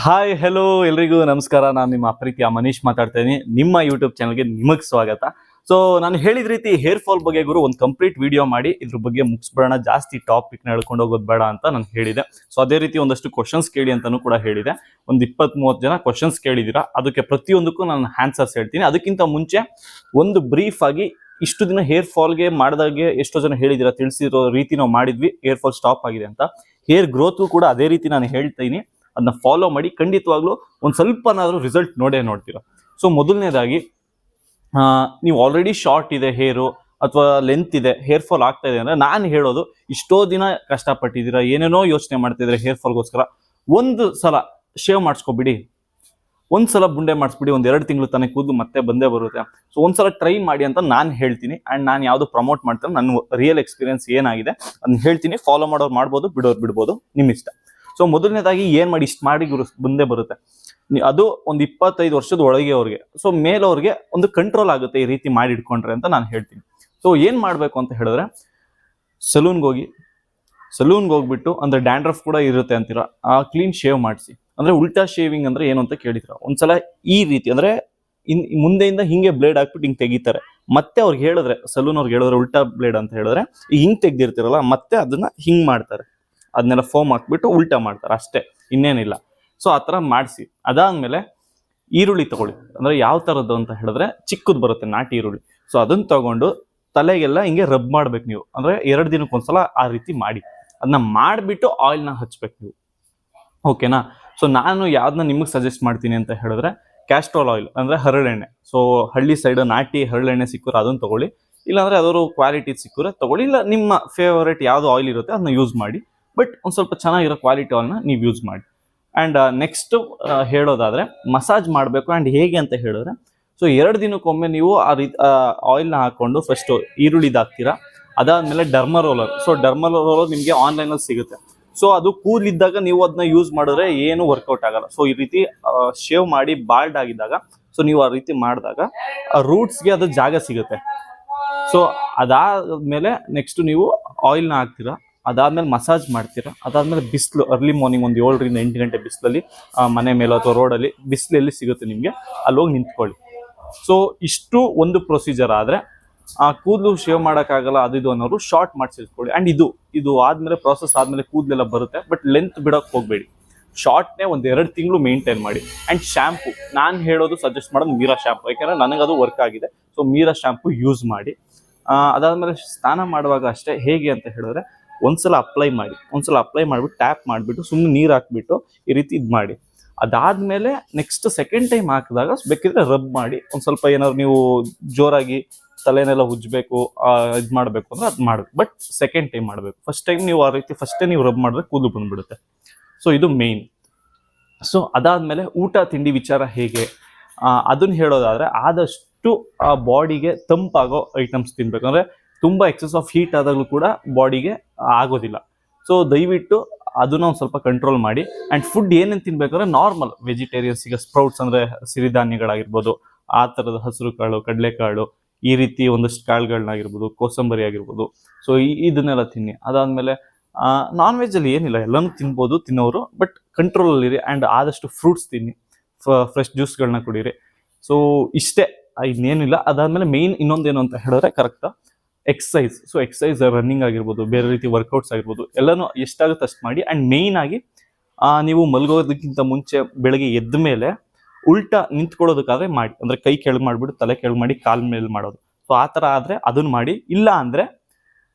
Hi hello ಎಲ್ರಿಗೂ ನಮಸ್ಕಾರ. ನಾನು ನಿಮ್ಮ ಪ್ರೀತಿಯ ಮನೀಶ್ ಮಾತಾಡ್ತೇನೆ. ನಿಮ್ಮ ಯೂಟ್ಯೂಬ್ ಚಾನಲ್ಗೆ ನಿಮಗೆ ಸ್ವಾಗತ. ಸೊ ನಾನು ಹೇಳಿದ ರೀತಿ ಹೇರ್ ಫಾಲ್ ಬಗ್ಗೆ ಗುರು ಒಂದು ಕಂಪ್ಲೀಟ್ ವಿಡಿಯೋ ಮಾಡಿ ಇದ್ರ ಬಗ್ಗೆ ಮುಗಿಸ್ಬೇಡ, ಜಾಸ್ತಿ ಟಾಪಿಕ್ನ ಹೇಳ್ಕೊಂಡು ಹೋಗೋದು ಬೇಡ ಅಂತ ನಾನು ಹೇಳಿದೆ. ಸೊ ಅದೇ ರೀತಿ ಒಂದಷ್ಟು ಕ್ವಶನ್ಸ್ ಕೇಳಿ ಅಂತಾನು ಕೂಡ ಹೇಳಿದೆ. ಒಂದು 20-30 ಜನ ಕ್ವಶನ್ಸ್ ಕೇಳಿದ್ದೀರಾ. ಅದಕ್ಕೆ ಪ್ರತಿಯೊಂದಕ್ಕೂ ನಾನು ಆನ್ಸರ್ಸ್ ಹೇಳ್ತೀನಿ. ಅದಕ್ಕಿಂತ ಮುಂಚೆ ಒಂದು ಬ್ರೀಫ್ ಆಗಿ, ಇಷ್ಟು ದಿನ ಹೇರ್ ಫಾಲ್ಗೆ ಮಾಡಿದಾಗೆ ಎಷ್ಟೋ ಜನ ಹೇಳಿದ್ದೀರಾ, ತಿಳಿಸಿರೋ ರೀತಿ ನಾವು ಮಾಡಿದ್ವಿ, ಹೇರ್ ಫಾಲ್ ಸ್ಟಾಪ್ ಆಗಿದೆ ಅಂತ. ಹೇರ್ ಗ್ರೋತ್ಗೂ ಕೂಡ ಅದೇ ರೀತಿ ನಾನು ಹೇಳ್ತೀನಿ, ಅದನ್ನ ಫಾಲೋ ಮಾಡಿ. ಖಂಡಿತವಾಗ್ಲೂ ಒಂದು ಸ್ವಲ್ಪನಾದ್ರೂ ರಿಸಲ್ಟ್ ನೋಡ್ತೀರಾ. ಸೊ ಮೊದಲನೇದಾಗಿ, ನೀವು ಆಲ್ರೆಡಿ ಶಾರ್ಟ್ ಇದೆ ಹೇರು ಅಥವಾ ಲೆಂತ್ ಇದೆ, ಹೇರ್ ಫಾಲ್ ಆಗ್ತಾ ಇದೆ ಅಂದ್ರೆ ನಾನು ಹೇಳೋದು, ಇಷ್ಟೋ ದಿನ ಕಷ್ಟಪಟ್ಟಿದ್ದೀರಾ, ಏನೇನೋ ಯೋಚನೆ ಮಾಡ್ತಿದ್ರೆ ಹೇರ್ ಫಾಲ್ಗೋಸ್ಕರ, ಒಂದು ಸಲ ಶೇವ್ ಮಾಡಿಸ್ಕೊಬಿಡಿ, ಒಂದ್ಸಲ ಬುಂಡೆ ಮಾಡಿಸ್ಬಿಡಿ. 1-2 ತಿಂಗಳು ತಾನೇ ಕೂದಲು ಮತ್ತೆ ಬಂದೇ ಬರುತ್ತೆ. ಸೊ ಒಂದ್ಸಲ ಟ್ರೈ ಮಾಡಿ ಅಂತ ನಾನು ಹೇಳ್ತೀನಿ. ಅಂಡ್ ನಾನು ಯಾವುದು ಪ್ರಮೋಟ್ ಮಾಡ್ತಾರೆ, ನನ್ನ ರಿಯಲ್ ಎಕ್ಸ್ಪೀರಿಯನ್ಸ್ ಏನಾಗಿದೆ ಅದನ್ನ ಹೇಳ್ತೀನಿ. ಫಾಲೋ ಮಾಡೋರು ಮಾಡ್ಬೋದು, ಬಿಡೋದು ನಿಮ್ಮ ಇಷ್ಟ. ಸೊ ಮೊದಲನೇದಾಗಿ ಏನ್ ಮಾಡಿ, ಇಷ್ಟು ಮಾಡಿ ಮುಂದೆ ಬರುತ್ತೆ. ಅದು ಒಂದು 25 ವರ್ಷದ ಒಳಗೆ ಅವ್ರಿಗೆ, ಸೊ ಮೇಲವ್ರಿಗೆ ಒಂದು ಕಂಟ್ರೋಲ್ ಆಗುತ್ತೆ ಈ ರೀತಿ ಮಾಡಿ ಇಟ್ಕೊಂಡ್ರೆ ಅಂತ ನಾನು ಹೇಳ್ತೀನಿ. ಸೊ ಏನ್ ಮಾಡ್ಬೇಕು ಅಂತ ಹೇಳಿದ್ರೆ, ಸಲೂನ್ಗೆ ಹೋಗ್ಬಿಟ್ಟು, ಅಂದ್ರೆ ಡ್ಯಾಂಡ್ರಫ್ ಕೂಡ ಇರುತ್ತೆ ಅಂತೀರಾ, ಕ್ಲೀನ್ ಶೇವ್ ಮಾಡಿಸಿ. ಅಂದ್ರೆ ಉಲ್ಟಾ ಶೇವಿಂಗ್ ಅಂದ್ರೆ ಏನು ಅಂತ ಕೇಳಿದ್ರ, ಒಂದ್ಸಲ ಈ ರೀತಿ ಅಂದ್ರೆ ಮುಂದೆಯಿಂದ ಹಿಂಗೆ ಬ್ಲೇಡ್ ಹಾಕ್ಬಿಟ್ಟು ಹಿಂಗೆ ತೆಗಿತಾರೆ. ಮತ್ತೆ ಅವ್ರಿಗೆ ಹೇಳಿದ್ರೆ, ಸಲೂನ್ ಅವ್ರಿಗೆ ಹೇಳಿದ್ರೆ ಉಲ್ಟಾ ಬ್ಲೇಡ್ ಅಂತ ಹೇಳಿದ್ರೆ, ಹಿಂಗ್ ತೆಗ್ದಿರ್ತಿರಲ್ಲ, ಮತ್ತೆ ಅದನ್ನ ಹಿಂಗ್ ಮಾಡ್ತಾರೆ. ಅದನ್ನೆಲ್ಲ ಫೋಮ್ ಹಾಕ್ಬಿಟ್ಟು ಉಲ್ಟಾ ಮಾಡ್ತಾರೆ, ಅಷ್ಟೇ, ಇನ್ನೇನಿಲ್ಲ. ಸೊ ಆ ಥರ ಮಾಡಿಸಿ. ಅದಾದ್ಮೇಲೆ ಈರುಳ್ಳಿ ತಗೊಳ್ಳಿ. ಅಂದ್ರೆ ಯಾವ ಥರದ್ದು ಅಂತ ಹೇಳಿದ್ರೆ, ಚಿಕ್ಕದು ಬರುತ್ತೆ ನಾಟಿ ಈರುಳ್ಳಿ. ಸೊ ಅದನ್ನ ತಗೊಂಡು ತಲೆಗೆಲ್ಲ ಹಿಂಗೆ ರಬ್ ಮಾಡ್ಬೇಕು ನೀವು. ಅಂದ್ರೆ 2 ದಿನಕ್ಕೊಂದ್ಸಲ ಆ ರೀತಿ ಮಾಡಿ, ಅದನ್ನ ಮಾಡಿಬಿಟ್ಟು ಆಯಿಲ್ನ ಹಚ್ಬೇಕು ನೀವು. ಓಕೆನಾ? ಸೊ ನಾನು ಯಾವ್ದನ್ನ ನಿಮಗೆ ಸಜೆಸ್ಟ್ ಮಾಡ್ತೀನಿ ಅಂತ ಹೇಳಿದ್ರೆ, ಕ್ಯಾಸ್ಟ್ರೋಲ್ ಆಯಿಲ್ ಅಂದ್ರೆ ಹರಳೆಣ್ಣೆ. ಸೊ ಹಳ್ಳಿ ಸೈಡ್ ನಾಟಿ ಹರಳೆಣ್ಣೆ ಸಿಕ್ಕರೆ ಅದನ್ನ ತಗೊಳ್ಳಿ, ಇಲ್ಲಾಂದ್ರೆ ಯಾವ್ದಾದ್ರು ಕ್ವಾಲಿಟಿ ಸಿಕ್ಕರೆ ತಗೊಳ್ಳಿ, ಇಲ್ಲ ನಿಮ್ಮ ಫೇವರೇಟ್ ಯಾವ್ದು ಆಯಿಲ್ ಇರುತ್ತೆ ಅದನ್ನ ಯೂಸ್ ಮಾಡಿ. ಬಟ್ ಒಂದು ಸ್ವಲ್ಪ ಚೆನ್ನಾಗಿರೋ ಕ್ವಾಲಿಟಿ ಆಯಿಲ್ನ ನೀವು ಯೂಸ್ ಮಾಡಿ. ಆ್ಯಂಡ್ ನೆಕ್ಸ್ಟ್ ಹೇಳೋದಾದ್ರೆ, ಮಸಾಜ್ ಮಾಡಬೇಕು. ಆ್ಯಂಡ್ ಹೇಗೆ ಅಂತ ಹೇಳಿದ್ರೆ, ಸೊ 2 ದಿನಕ್ಕೊಮ್ಮೆ ನೀವು ಆ ರೀತಿ ಆಯಿಲ್ನ ಹಾಕೊಂಡು ಫಸ್ಟು ಈರುಳ್ಳಿದು ಹಾಕ್ತೀರಾ. ಅದಾದಮೇಲೆ ಡರ್ಮರೋಲರ್. ಸೊ ಡರ್ಮರೋಲರ್ ನಿಮಗೆ ಆನ್ಲೈನಲ್ಲಿ ಸಿಗುತ್ತೆ. ಸೊ ಅದು ಕೂದಲಿದ್ದಾಗ ನೀವು ಅದನ್ನ ಯೂಸ್ ಮಾಡಿದ್ರೆ ಏನು ವರ್ಕೌಟ್ ಆಗಲ್ಲ. ಸೊ ಈ ರೀತಿ ಶೇವ್ ಮಾಡಿ ಬಾಲ್ಡ್ ಆಗಿದ್ದಾಗ, ಸೊ ನೀವು ಆ ರೀತಿ ಮಾಡಿದಾಗ ರೂಟ್ಸ್ಗೆ ಅದು ಜಾಗ ಸಿಗುತ್ತೆ. ಸೊ ಅದಾದ್ಮೇಲೆ ನೆಕ್ಸ್ಟ್ ನೀವು ಆಯಿಲ್ನ ಹಾಕ್ತೀರಾ. ಅದಾದ್ಮೇಲೆ ಮಸಾಜ್ ಮಾಡ್ತೀರಾ. ಅದಾದ್ಮೇಲೆ ಬಿಸಿಲು, ಅರ್ಲಿ ಮಾರ್ನಿಂಗ್ ಒಂದು 7ರಿಂದ 8 ಗಂಟೆ ಬಿಸಿಲಲ್ಲಿ, ಮನೆ ಮೇಲೆ ಅಥವಾ ರೋಡಲ್ಲಿ ಬಿಸಿಲು ಎಲ್ಲಿ ಸಿಗುತ್ತೆ ನಿಮಗೆ, ಅಲ್ಲಿ ಹೋಗಿ ನಿಂತ್ಕೊಳ್ಳಿ. ಸೊ ಇಷ್ಟು ಒಂದು ಪ್ರೊಸೀಜರ್ ಆದರೆ, ಆ ಕೂದಲು ಶೇವ್ ಮಾಡೋಕ್ಕಾಗಲ್ಲ ಅದು ಇದು ಅನ್ನೋರು ಶಾರ್ಟ್ ಮಾಡಿಸಿಟ್ಕೊಳ್ಳಿ. ಆ್ಯಂಡ್ ಇದು ಆದ್ಮೇಲೆ ಪ್ರಾಸೆಸ್ ಆದ್ಮೇಲೆ ಕೂದಲೆಲ್ಲ ಬರುತ್ತೆ. ಬಟ್ ಲೆಂತ್ ಬಿಡೋಕೆ ಹೋಗಬೇಡಿ, ಶಾರ್ಟ್ನೇ ಒಂದು 2 ತಿಂಗಳು ಮೇಂಟೈನ್ ಮಾಡಿ. ಆ್ಯಂಡ್ ಶ್ಯಾಂಪು, ನಾನು ಹೇಳೋದು ಸಜೆಸ್ಟ್ ಮಾಡೋದು ಮೀರಾ ಶ್ಯಾಂಪು, ಯಾಕೆಂದರೆ ನನಗದು ವರ್ಕ್ ಆಗಿದೆ. ಸೊ ಮೀರಾ ಶ್ಯಾಂಪು ಯೂಸ್ ಮಾಡಿ. ಅದಾದಮೇಲೆ ಸ್ನಾನ ಮಾಡುವಾಗ ಅಷ್ಟೇ. ಹೇಗೆ ಅಂತ ಹೇಳಿದ್ರೆ, ಒಂದ್ಸಲ ಅಪ್ಲೈ ಮಾಡಿಬಿಟ್ಟು ಟ್ಯಾಪ್ ಮಾಡಿಬಿಟ್ಟು ಸುಮ್ಮನೆ ನೀರು ಹಾಕ್ಬಿಟ್ಟು ಈ ರೀತಿ ಇದು ಮಾಡಿ. ಅದಾದಮೇಲೆ ನೆಕ್ಸ್ಟ್ ಸೆಕೆಂಡ್ ಟೈಮ್ ಹಾಕಿದಾಗ ಬೇಕಿದ್ರೆ ರಬ್ ಮಾಡಿ. ಒಂದು ಸ್ವಲ್ಪ ಏನಾದ್ರು ನೀವು ಜೋರಾಗಿ ತಲೆನೆಲ್ಲ ಉಜ್ಜಬೇಕು, ಇದು ಮಾಡಬೇಕು ಅಂದ್ರೆ ಅದು ಮಾಡಬೇಕು. ಬಟ್ ಸೆಕೆಂಡ್ ಟೈಮ್ ಮಾಡಬೇಕು. ಫಸ್ಟ್ ಟೈಮ್ ನೀವು ಆ ರೀತಿ ಫಸ್ಟೇ ನೀವು ರಬ್ ಮಾಡಿದ್ರೆ ಕೂದಲು ಬಂದುಬಿಡುತ್ತೆ. ಸೊ ಇದು ಮೇಯ್ನ್. ಸೊ ಅದಾದಮೇಲೆ ಊಟ ತಿಂಡಿ ವಿಚಾರ ಹೇಗೆ ಅದನ್ನು ಹೇಳೋದಾದರೆ, ಆದಷ್ಟು ಆ ಬಾಡಿಗೆ ತಂಪಾಗೋ ಐಟಮ್ಸ್ ತಿನ್ಬೇಕು. ಅಂದರೆ ತುಂಬ ಎಕ್ಸೆಸ್ ಆಫ್ ಹೀಟ್ ಆದಾಗಲೂ ಕೂಡ ಬಾಡಿಗೆ ಆಗೋದಿಲ್ಲ. ಸೊ ದಯವಿಟ್ಟು ಅದನ್ನ ಒಂದು ಸ್ವಲ್ಪ ಕಂಟ್ರೋಲ್ ಮಾಡಿ. ಆ್ಯಂಡ್ ಫುಡ್ ಏನೇನು ತಿನ್ಬೇಕಾದ್ರೆ, ನಾರ್ಮಲ್ ವೆಜಿಟೇರಿಯನ್ಸಿಗೆ ಸ್ಪ್ರೌಟ್ಸ್ ಅಂದರೆ ಸಿರಿಧಾನ್ಯಗಳಾಗಿರ್ಬೋದು, ಆ ಥರದ ಹಸಿರು ಕಾಳು, ಕಡಲೆಕಾಳು, ಈ ರೀತಿ ಒಂದಷ್ಟು ಕಾಳುಗಳನ್ನಾಗಿರ್ಬೋದು, ಕೋಸಂಬರಿ ಆಗಿರ್ಬೋದು. ಸೊ ಇದನ್ನೆಲ್ಲ ತಿನ್ನಿ. ಅದಾದಮೇಲೆ ನಾನ್ ವೆಜ್ಜಲ್ಲಿ ಏನಿಲ್ಲ, ಎಲ್ಲನೂ ತಿನ್ಬೋದು ತಿನ್ನೋರು, ಬಟ್ ಕಂಟ್ರೋಲಲ್ಲಿರಿ. ಆ್ಯಂಡ್ ಆದಷ್ಟು ಫ್ರೂಟ್ಸ್ ತಿನ್ನಿ, ಫ್ರೆಶ್ ಜ್ಯೂಸ್ಗಳನ್ನ ಕುಡೀರಿ. ಸೊ ಇಷ್ಟೇ, ಇನ್ನೇನಿಲ್ಲ. ಅದಾದಮೇಲೆ ಮೇಯ್ನ್ ಇನ್ನೊಂದೇನು ಅಂತ ಹೇಳಿದ್ರೆ, ಕರೆಕ್ಟಾ ಎಕ್ಸಸೈಸ್. ಸೊ ಎಕ್ಸಸೈಸ್, ರನ್ನಿಂಗ್ ಆಗಿರ್ಬೋದು, ಬೇರೆ ರೀತಿ ವರ್ಕೌಟ್ಸ್ ಆಗಿರ್ಬೋದು, ಎಲ್ಲನೂ ಎಷ್ಟಾಗುತ್ತೆ ಅಷ್ಟು ಮಾಡಿ. ಆ್ಯಂಡ್ ಮೇಯ್ನ್ ಆಗಿ ನೀವು ಮಲಗೋದಕ್ಕಿಂತ ಮುಂಚೆ ಬೆಳಗ್ಗೆ ಎದ್ದ ಮೇಲೆ ಉಲ್ಟಾ ನಿಂತ್ಕೊಳ್ಳೋದಕ್ಕಾದ್ರೆ ಮಾಡಿ. ಅಂದರೆ ಕೈ ಕೆಳಗೆ ಮಾಡಿಬಿಟ್ಟು ತಲೆ ಕೆಳಗೆ ಮಾಡಿ ಕಾಲ್ ಮೇಲೆ ಮಾಡೋದು. ಸೊ ಆ ಥರ ಆದರೆ ಅದನ್ನು ಮಾಡಿ. ಇಲ್ಲ ಅಂದರೆ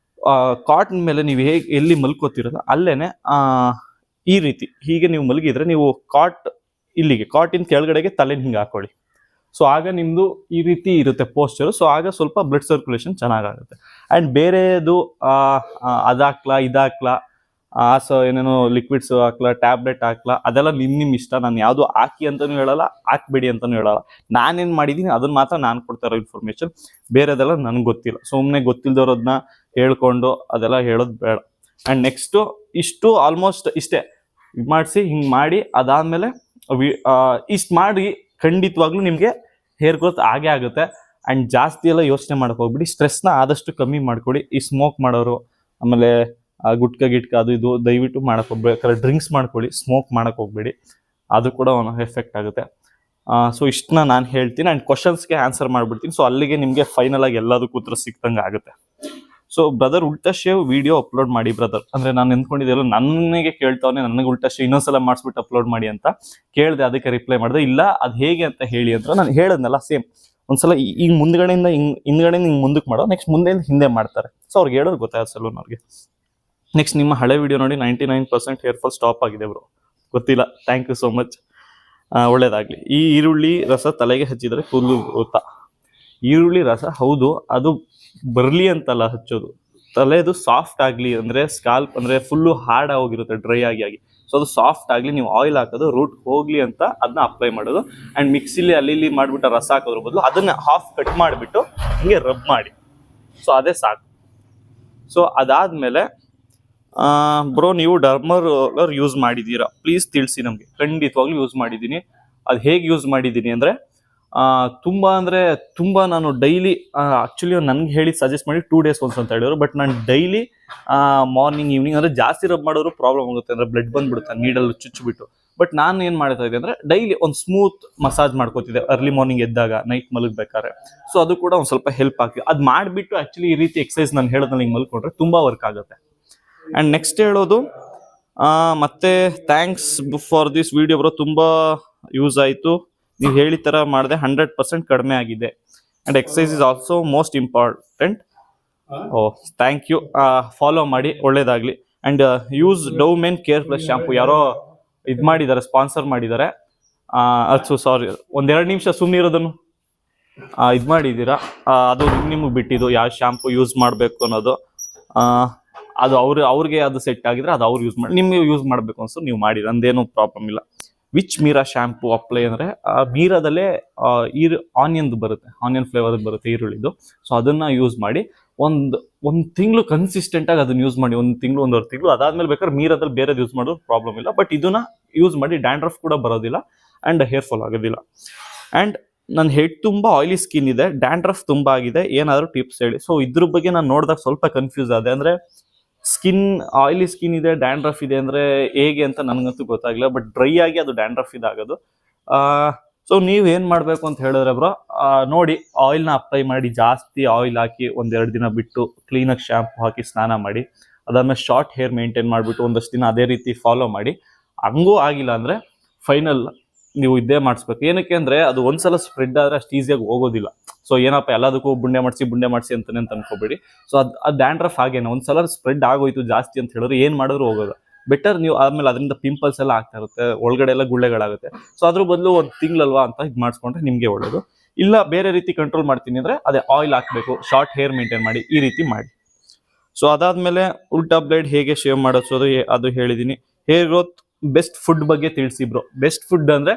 ಕಾಟನ್ ಮೇಲೆ ನೀವು ಎಲ್ಲಿ ಮಲ್ಕೋತಿರಲ್ಲ ಅಲ್ಲೇನೆ ಈ ರೀತಿ ಹೀಗೆ ನೀವು ಮಲಗಿದ್ರೆ, ನೀವು ಕಾಟಿನ ಕೆಳಗಡೆಗೆ ತಲೆ ಹಿಂಗೆ ಹಾಕೊಳ್ಳಿ. ಸೊ ಆಗ ನಿಮ್ಮದು ಈ ರೀತಿ ಇರುತ್ತೆ ಪೋಸ್ಚರು. ಸೊ ಆಗ ಸ್ವಲ್ಪ ಬ್ಲಡ್ ಸರ್ಕ್ಯುಲೇಷನ್ ಚೆನ್ನಾಗಾಗುತ್ತೆ. ಆ್ಯಂಡ್ ಬೇರೆದು ಅದಾಕ್ಲಾ ಇದಾಕ್ಲಾ, ಸೊ ಏನೇನೋ ಲಿಕ್ವಿಡ್ಸ್ ಹಾಕ್ಲಾ, ಟ್ಯಾಬ್ಲೆಟ್ ಹಾಕ್ಲಾ, ಅದೆಲ್ಲ ನಿಮ್ಮ ಇಷ್ಟ. ನಾನು ಯಾವುದು ಹಾಕಿ ಅಂತಲೂ ಹೇಳಲ್ಲ, ಹಾಕ್ಬೇಡಿ ಅಂತಲೂ ಹೇಳಲ್ಲ. ನಾನೇನು ಮಾಡಿದ್ದೀನಿ ಅದನ್ನು ಮಾತ್ರ ನಾನು ಕೊಡ್ತಾ ಇರೋ ಇನ್ಫಾರ್ಮೇಷನ್. ಬೇರೆದೆಲ್ಲ ನನಗೆ ಗೊತ್ತಿಲ್ಲ. ಸುಮ್ಮನೆ ಗೊತ್ತಿಲ್ದವ್ರದನ್ನ ಹೇಳ್ಕೊಂಡು ಅದೆಲ್ಲ ಹೇಳೋದು ಬೇಡ. ಆ್ಯಂಡ್ ನೆಕ್ಸ್ಟು ಇಷ್ಟು ಆಲ್ಮೋಸ್ಟ್ ಇಷ್ಟೇ ಮಾಡಿಸಿ, ಹಿಂಗೆ ಮಾಡಿ. ಅದಾದಮೇಲೆ ಇಷ್ಟು ಮಾಡಿ ಖಂಡಿತವಾಗ್ಲೂ ನಿಮಗೆ ಹೇರ್ ಗ್ರೋತ್ ಆಗೇ ಆಗುತ್ತೆ. ಆ್ಯಂಡ್ ಜಾಸ್ತಿ ಎಲ್ಲ ಯೋಚನೆ ಮಾಡೋಕೆ ಹೋಗ್ಬಿಡಿ. ಸ್ಟ್ರೆಸ್ನ ಆದಷ್ಟು ಕಮ್ಮಿ ಮಾಡ್ಕೊಳ್ಳಿ. ಈ ಸ್ಮೋಕ್ ಮಾಡೋರು, ಆಮೇಲೆ ಗುಟ್ಕ ಗಿಟ್ಕ ಅದು ಇದು ದಯವಿಟ್ಟು ಮಾಡಕ್ಕೆ ಹೋಗ್ಬೇಕಾದ್ರೆ ಡ್ರಿಂಕ್ಸ್ ಮಾಡ್ಕೊಳ್ಳಿ, ಸ್ಮೋಕ್ ಮಾಡಕ್ಕೆ ಹೋಗ್ಬೇಡಿ, ಅದು ಕೂಡ ಒಂದು ಎಫೆಕ್ಟ್ ಆಗುತ್ತೆ. ಸೊ ಇಷ್ಟನ್ನ ನಾನು ಹೇಳ್ತೀನಿ ಆ್ಯಂಡ್ ಕ್ವಶನ್ಸ್ಗೆ ಆನ್ಸರ್ ಮಾಡಿಬಿಡ್ತೀನಿ. ಸೊ ಅಲ್ಲಿಗೆ ನಿಮಗೆ ಫೈನಲ್ ಆಗಿ ಎಲ್ಲದಕ್ಕೂ ಉತ್ತರ ಸಿಕ್ತಂಗೆ ಆಗುತ್ತೆ. ಸೊ ಬ್ರದರ್ ಉಲ್ಟಾ ಶೇವ್ ವಿಡಿಯೋ ಅಪ್ಲೋಡ್ ಮಾಡಿ ಬ್ರದರ್. ಅಂದರೆ ನಾನು ಎಂದ್ಕೊಂಡಿದ್ದೆಲ್ಲ ನನಗೆ ಕೇಳ್ತಾವನೆ, ನನಗೆ ಉಲ್ಟಾ ಶೇವ್ ಇನ್ನೊಂದ್ಸಲ ಮಾಡಿಸ್ಬಿಟ್ಟು ಅಪ್ಲೋಡ್ ಮಾಡಿ ಅಂತ ಕೇಳಿದೆ. ಅದಕ್ಕೆ ರಿಪ್ಲೈ ಮಾಡಿದೆ, ಇಲ್ಲ ಅದು ಹೇಗೆ ಅಂತ ಹೇಳಿ ಅಂತ. ನಾನು ಹೇಳಿದ್ನಲ್ಲ ಸೇಮ್ ಒಂದ್ಸಲ ಈಗ ಮುಂದ್ಗಡೆಯಿಂದ ಹಿಂದ್ಗಡೆಯಿಂದ ಮುಂದಕ್ಕೆ ಮಾಡೋ, ನೆಕ್ಸ್ಟ್ ಮುಂದೆಯಿಂದ ಹಿಂದೆ ಮಾಡ್ತಾರೆ. ಸೊ ಅವ್ರಿಗೆ ಹೇಳೋದು ಗೊತ್ತಾಗುತ್ತೆ ಸಲೂನ್ ಅವ್ರಿಗೆ. ನೆಕ್ಸ್ಟ್ ನಿಮ್ಮ ಹಳೆ ವಿಡಿಯೋ ನೋಡಿ 99% ಹೇರ್ ಫಾಲ್ ಸ್ಟಾಪ್ ಆಗಿದೆ ಬ್ರೋ. ಗೊತ್ತಿಲ್ಲ, ಥ್ಯಾಂಕ್ ಯು ಸೋ ಮಚ್, ಒಳ್ಳೇದಾಗಲಿ. ಈ ಈರುಳ್ಳಿ ರಸ ತಲೆಗೆ ಹಚ್ಚಿದರೆ ಕೂದಲು ಗೊತ್ತಾ? ಈರುಳ್ಳಿ ರಸ ಹೌದು, ಅದು ಬರಲಿ ಅಂತಲ್ಲ ಹಚ್ಚೋದು, ತಲೆದು ಸಾಫ್ಟ್ ಆಗಲಿ ಅಂದರೆ ಸ್ಕಾಲ್ಪ್ ಅಂದರೆ ಫುಲ್ಲು ಹಾರ್ಡ್ ಹೋಗಿರುತ್ತೆ ಡ್ರೈ ಆಗಿ. ಸೊ ಅದು ಸಾಫ್ಟ್ ಆಗಲಿ, ನೀವು ಆಯಿಲ್ ಹಾಕೋದು ರೂಟ್ ಹೋಗಲಿ ಅಂತ ಅದನ್ನ ಅಪ್ಲೈ ಮಾಡೋದು. ಆ್ಯಂಡ್ ಮಿಕ್ಸಿಲಿ ಅಲ್ಲಿ ಇಲ್ಲಿ ಮಾಡಿಬಿಟ್ಟು ರಸ ಹಾಕೋದ್ರ ಬದಲು ಅದನ್ನ ಹಾಫ್ ಕಟ್ ಮಾಡಿಬಿಟ್ಟು ಹಿಂಗೆ ರಬ್ ಮಾಡಿ, ಸೊ ಅದೇ ಸಾಕು. ಸೊ ಅದಾದಮೇಲೆ ಬ್ರೋ ನೀವು ಡರ್ಮರ್ ಯೂಸ್ ಮಾಡಿದ್ದೀರಾ ಪ್ಲೀಸ್ ತಿಳಿಸಿ ನಮಗೆ. ಖಂಡಿತವಾಗ್ಲೂ ಯೂಸ್ ಮಾಡಿದ್ದೀನಿ. ಅದು ಹೇಗೆ ಯೂಸ್ ಮಾಡಿದ್ದೀನಿ ಅಂದರೆ ತುಂಬ ನಾನು ಡೈಲಿ ಆ್ಯಕ್ಚುಲಿ ನನಗೆ ಹೇಳಿ ಸಜೆಸ್ಟ್ ಮಾಡಿ 2 days once ಅಂತ ಹೇಳಿದ್ರು. ಬಟ್ ನಾನು ಡೈಲಿ ಮಾರ್ನಿಂಗ್ ಈವ್ನಿಂಗ್ ಅಂದರೆ ಜಾಸ್ತಿ ರಬ್ ಮಾಡೋರು ಪ್ರಾಬ್ಲಮ್ ಆಗುತ್ತೆ, ಅಂದರೆ ಬ್ಲಡ್ ಬಂದ್ಬಿಡುತ್ತೆ ನೀಡಲ್ಲಿ ಚುಚ್ಚಿಬಿಟ್ಟು. ಬಟ್ ನಾನು ಏನು ಮಾಡ್ತಾ ಇದ್ದೆ ಅಂದರೆ ಡೈಲಿ ಒಂದು ಸ್ಮೂತ್ ಮಸಾಜ್ ಮಾಡ್ಕೋತಿದ್ದೆ ಅರ್ಲಿ ಮಾರ್ನಿಂಗ್ ಎದ್ದಾಗ, ನೈಟ್ ಮಲಗಬೇಕಾದ್ರೆ. ಸೊ ಅದು ಕೂಡ ಒಂದು ಸ್ವಲ್ಪ ಹೆಲ್ಪ್ ಆಗ್ತಿದೆ. ಅದು ಮಾಡಿಬಿಟ್ಟು ಆ್ಯಕ್ಚುಲಿ ಈ ರೀತಿ ಎಕ್ಸಸೈಸ್ ನಾನು ಹೇಳೋದ್ರಲ್ಲಿ ಹಿಂಗೆ ಮಲ್ಕೊಂಡ್ರೆ ತುಂಬ ವರ್ಕ್ ಆಗುತ್ತೆ. ಆ್ಯಂಡ್ ನೆಕ್ಸ್ಟ್ ಹೇಳೋದು ಮತ್ತೆ thanks for this video bro, ತುಂಬ ಯೂಸ್ ಆಯಿತು, ನೀವು ಹೇಳಿದ ಥರ ಮಾಡಿದೆ 100% ಕಡಿಮೆ ಆಗಿದೆ. And exercise is also most important. Thank you, follow ಮಾಡಿ, ಒಳ್ಳೇದಾಗಲಿ. And use Dove men care plus shampoo. ಯಾರೋ ಇದು ಮಾಡಿದ್ದಾರೆ, ಸ್ಪಾನ್ಸರ್ ಮಾಡಿದ್ದಾರೆ. ಅದು ಸಾರಿ, 1-2 ನಿಮಿಷ ಸುಮ್ಮನೆ ಇರೋದನ್ನು ಇದು ಮಾಡಿದ್ದೀರಾ. ಅದು ನಿಮಗೆ ಬಿಟ್ಟಿದ್ದು ಯಾವ ಶಾಂಪು ಯೂಸ್ ಮಾಡಬೇಕು ಅನ್ನೋದು. ಅದು ಅವ್ರಿಗೆ ಅದು ಸೆಟ್ ಆಗಿದ್ರೆ ಅದು ಅವ್ರು ಯೂಸ್ ಮಾಡಿ, ನಿಮಗೆ ಯೂಸ್ ಮಾಡಬೇಕು ಅನ್ಸು ನೀವು ಮಾಡಿ, ನಂದೇನು ಪ್ರಾಬ್ಲಮ್ ಇಲ್ಲ. ವಿಚ್ ಮೀರಾ ಶಾಂಪು ಅಪ್ಲೈ ಅಂದರೆ ಮೀರಾದಲ್ಲೇ ಆನಿಯನ್ದು ಬರುತ್ತೆ, ಆನಿಯನ್ ಫ್ಲೇವರ್ದು ಬರುತ್ತೆ ಈರುಳ್ಳಿದು. ಸೊ ಅದನ್ನು ಯೂಸ್ ಮಾಡಿ ಒಂದು ತಿಂಗಳು ಕನ್ಸಿಸ್ಟೆಂಟಾಗಿ ಅದನ್ನು ಯೂಸ್ ಮಾಡಿ, 1 ತಿಂಗಳು 1.5 ತಿಂಗಳು. ಅದಾದ್ಮೇಲೆ ಬೇಕಾದ್ರೆ ಮೀರಾದಲ್ಲಿ ಬೇರೆದು ಯೂಸ್ ಮಾಡೋದು ಪ್ರಾಬ್ಲಮ್ ಇಲ್ಲ. ಬಟ್ ಇದನ್ನ ಯೂಸ್ ಮಾಡಿ ಡ್ಯಾಂಡ್ರಫ್ ಕೂಡ ಬರೋದಿಲ್ಲ ಆ್ಯಂಡ್ ಹೇರ್ ಫಾಲ್ ಆಗೋದಿಲ್ಲ. ಆ್ಯಂಡ್ ನನ್ನ ಹೆಡ್ ತುಂಬ ಆಯಿಲಿ ಸ್ಕಿನ್ ಇದೆ, ಡ್ಯಾಂಡ್ರಫ್ ತುಂಬ ಆಗಿದೆ, ಏನಾದರೂ ಟಿಪ್ಸ್ ಹೇಳಿ. ಸೊ ಇದ್ರ ಬಗ್ಗೆ ನಾನು ನೋಡಿದಾಗ ಸ್ವಲ್ಪ ಕನ್ಫ್ಯೂಸ್ ಆದೆ. ಅಂದರೆ ಆಯಿಲಿ ಸ್ಕಿನ್ ಇದೆ, ಡ್ಯಾಂಡ್ರಫ್ ಇದೆ ಅಂದರೆ ಹೇಗೆ ಅಂತ ನನಗಂತೂ ಗೊತ್ತಾಗಿಲ್ಲ. ಬಟ್ ಡ್ರೈ ಆಗಿ ಅದು ಡ್ಯಾಂಡ್ರಫ್ ಇದಾಗೋದು. ಸೊ ನೀವು ಏನು ಮಾಡಬೇಕು ಅಂತ ಹೇಳಿದ್ರೆ ಬ್ರೋ, ನೋಡಿ ಆಯಿಲ್ನ ಅಪ್ಲೈ ಮಾಡಿ, ಜಾಸ್ತಿ ಆಯಿಲ್ ಹಾಕಿ 1-2 ದಿನ ಬಿಟ್ಟು ಕ್ಲೀನಾಗಿ ಶಾಂಪು ಹಾಕಿ ಸ್ನಾನ ಮಾಡಿ, ಅದಾದ್ಮೇಲೆ ಶಾರ್ಟ್ ಹೇರ್ ಮೇಂಟೈನ್ ಮಾಡಿಬಿಟ್ಟು ಒಂದಷ್ಟು ದಿನ ಅದೇ ರೀತಿ ಫಾಲೋ ಮಾಡಿ. ಹಂಗೂ ಆಗಿಲ್ಲ ಅಂದರೆ ಫೈನಲ್ ನೀವು ಇದೇ ಮಾಡಿಸ್ಬೇಕು. ಏನಕ್ಕೆ ಅಂದರೆ ಅದು ಒಂದ್ಸಲ ಸ್ಪ್ರೆಡ್ ಆದರೆ ಅಷ್ಟು ಈಸಿಯಾಗಿ ಹೋಗೋದಿಲ್ಲ. ಸೊ ಏನಪ್ಪ ಎಲ್ಲದಕ್ಕೂ ಬುಂಡೆ ಮಾಡಿಸಿ ಅಂತಾನೆ ಅಂತ ಅನ್ಕೋಬೇಡಿ. ಸೊ ಅದು ಡ್ಯಾಂಡ್ರಫ್ ಹಾಗೇನೆ, ಒಂದ್ಸಲ ಸ್ಪ್ರೆಡ್ ಆಗೋಯ್ತು ಜಾಸ್ತಿ ಅಂತ ಹೇಳಿದ್ರೆ ಏನು ಮಾಡಿದ್ರು ಹೋಗೋದು. ಬೆಟರ್ ನೀವು ಆದ್ಮೇಲೆ ಅದರಿಂದ ಪಿಂಪಲ್ಸ್ ಎಲ್ಲ ಆಗ್ತಾ ಇರುತ್ತೆ, ಒಳಗಡೆ ಎಲ್ಲ ಗುಳ್ಳೆಗಳಾಗುತ್ತೆ. ಸೊ ಅದ್ರ ಬದಲು 1 ತಿಂಗಳಲ್ವಾ ಅಂತ ಇದು ಮಾಡಿಸ್ಕೊಂಡ್ರೆ ನಿಮಗೆ ಒಳ್ಳೇದು. ಇಲ್ಲ ಬೇರೆ ರೀತಿ ಕಂಟ್ರೋಲ್ ಮಾಡ್ತೀನಿ ಅಂದರೆ ಅದೇ ಆಯಿಲ್ ಹಾಕಬೇಕು, ಶಾರ್ಟ್ ಹೇರ್ ಮೇಂಟೈನ್ ಮಾಡಿ, ಈ ರೀತಿ ಮಾಡಿ. ಸೊ ಅದಾದಮೇಲೆ ಉಲ್ಟಾ ಬ್ಲೇಡ್ ಹೇಗೆ ಶೇವ್ ಮಾಡಿಸೋದು ಅದು ಹೇಳಿದ್ದೀನಿ. ಹೇರ್ ಗ್ರೋತ್ ಬೆಸ್ಟ್ ಫುಡ್ ಬಗ್ಗೆ ತಿಳಿಸಿ ಬ್ರೋ. ಬೆಸ್ಟ್ ಫುಡ್ ಅಂದರೆ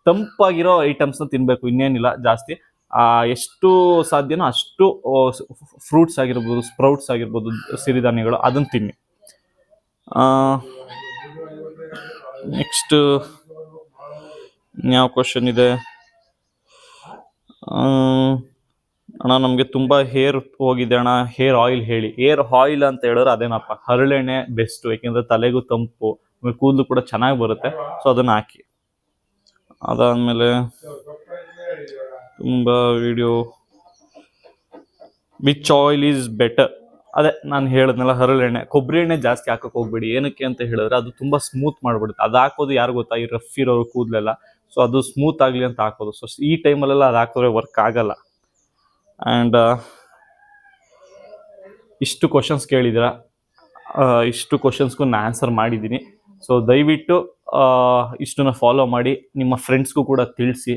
ತಂಪಾಗಿರೋ ಐಟಮ್ಸ್ನ ತಿನ್ನಬೇಕು, ಇನ್ನೇನಿಲ್ಲ ಜಾಸ್ತಿ. ಎಷ್ಟು ಸಾಧ್ಯನೋ ಅಷ್ಟು ಫ್ರೂಟ್ಸ್ ಆಗಿರ್ಬೋದು, ಸ್ಪ್ರೌಟ್ಸ್ ಆಗಿರ್ಬೋದು, ಸಿರಿಧಾನ್ಯಗಳು, ಅದನ್ನು ತಿನ್ನಿ. ನೆಕ್ಸ್ಟ್ ಯಾವ ಕ್ವಶನ್ ಇದೆ ಅಣ್ಣ? ನಮಗೆ ತುಂಬ ಹೇರ್ ಹೋಗಿದೆ ಅಣ್ಣ, ಹೇರ್ ಆಯಿಲ್ ಹೇಳಿ. ಹೇರ್ ಆಯಿಲ್ ಅಂತ ಹೇಳಿದ್ರೆ ಅದೇನಪ್ಪ, ಹರಳೆಣ್ಣೆ ಬೆಸ್ಟು, ಯಾಕೆಂದರೆ ತಲೆಗೂ ತಂಪು, ಕೂದಲು ಕೂಡ ಚೆನ್ನಾಗಿ ಬರುತ್ತೆ. ಸೊ ಅದನ್ನು ಹಾಕಿ. ಅದಾದಮೇಲೆ ತುಂಬ video which oil is better, ಅದೇ ನಾನು ಹೇಳಿದ್ನಲ್ಲ, ಹರಳೆಣ್ಣೆ. ಕೊಬ್ಬರಿ ಎಣ್ಣೆ ಜಾಸ್ತಿ ಹಾಕೋಕೆ ಹೋಗ್ಬೇಡಿ. ಏನಕ್ಕೆ ಅಂತ ಹೇಳಿದ್ರೆ ಅದು ತುಂಬ ಸ್ಮೂತ್ ಮಾಡಿಬಿಡುತ್ತೆ. ಅದು ಹಾಕೋದು ಯಾರು ಗೊತ್ತಾ, ಈ ರಫ್ ಇರೋರು ಕೂದಲೆಲ್ಲ. ಸೊ ಅದು ಸ್ಮೂತ್ ಆಗಲಿ ಅಂತ ಹಾಕೋದು. ಸೊ ಈ ಟೈಮಲ್ಲೆಲ್ಲ ಅದು ಹಾಕಿದ್ರೆ ವರ್ಕ್ ಆಗಲ್ಲ. ಆ್ಯಂಡ್ ಇಷ್ಟು ಕ್ವಶನ್ಸ್ ಕೇಳಿದ್ದೀರಾ, ಇಷ್ಟು ಕ್ವಶನ್ಸ್ಗೂ ನಾನು ಆನ್ಸರ್ ಮಾಡಿದ್ದೀನಿ. ಸೊ ದಯವಿಟ್ಟು ಇಷ್ಟನ್ನ ಫಾಲೋ ಮಾಡಿ, ನಿಮ್ಮ ಫ್ರೆಂಡ್ಸ್ಗೂ ಕೂಡ ತಿಳಿಸಿ.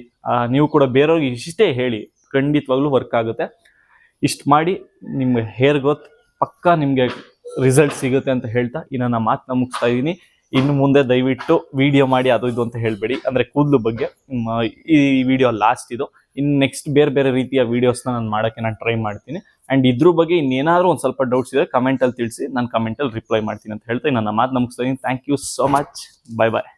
ನೀವು ಕೂಡ ಬೇರೆಯವ್ರಿಗೆ ಇಷ್ಟೇ ಹೇಳಿ, ಖಂಡಿತವಾಗ್ಲೂ ವರ್ಕ್ ಆಗುತ್ತೆ. ಇಷ್ಟು ಮಾಡಿ ನಿಮಗೆ ಹೇರ್ ಗ್ರೋತ್ ಪಕ್ಕಾ ನಿಮಗೆ ರಿಸಲ್ಟ್ ಸಿಗುತ್ತೆ ಅಂತ ಹೇಳ್ತಾ ಇನ್ನು ನನ್ನ ಮಾತನ್ನ ಮುಗಿಸ್ತಾ ಇದ್ದೀನಿ. ಇನ್ನು ಮುಂದೆ ದಯವಿಟ್ಟು ವಿಡಿಯೋ ಮಾಡಿ ಅದು ಇದು ಅಂತ ಹೇಳಬೇಡಿ, ಅಂದರೆ ಕೂದಲು ಬಗ್ಗೆ. ಈ ವಿಡಿಯೋ ಲಾಸ್ಟ್ ಇದು. ಇನ್ನು ನೆಕ್ಸ್ಟ್ ಬೇರೆ ರೀತಿಯ ವೀಡಿಯೋಸ್ನ ನಾನು ಮಾಡೋಕ್ಕೆ ನಾನು ಟ್ರೈ ಮಾಡ್ತೀನಿ. ಆ್ಯಂಡ್ ಇದ್ರ ಬಗ್ಗೆ ಇನ್ನೇನಾದರೂ ಒಂದು ಸ್ವಲ್ಪ ಡೌಟ್ಸ್ ಇದ್ದರೆ ಕಮೆಂಟಲ್ಲಿ ತಿಳಿಸಿ, ನಾನು ಕಮೆಂಟಲ್ಲಿ ರಿಪ್ಲೈ ಮಾಡ್ತೀನಿ ಅಂತ ಹೇಳ್ತಾ ನನ್ನ ಮಾತು ಮುಗಿಸ್ತಾ ಇದ್ದೀನಿ. Thank you so much. Bye bye.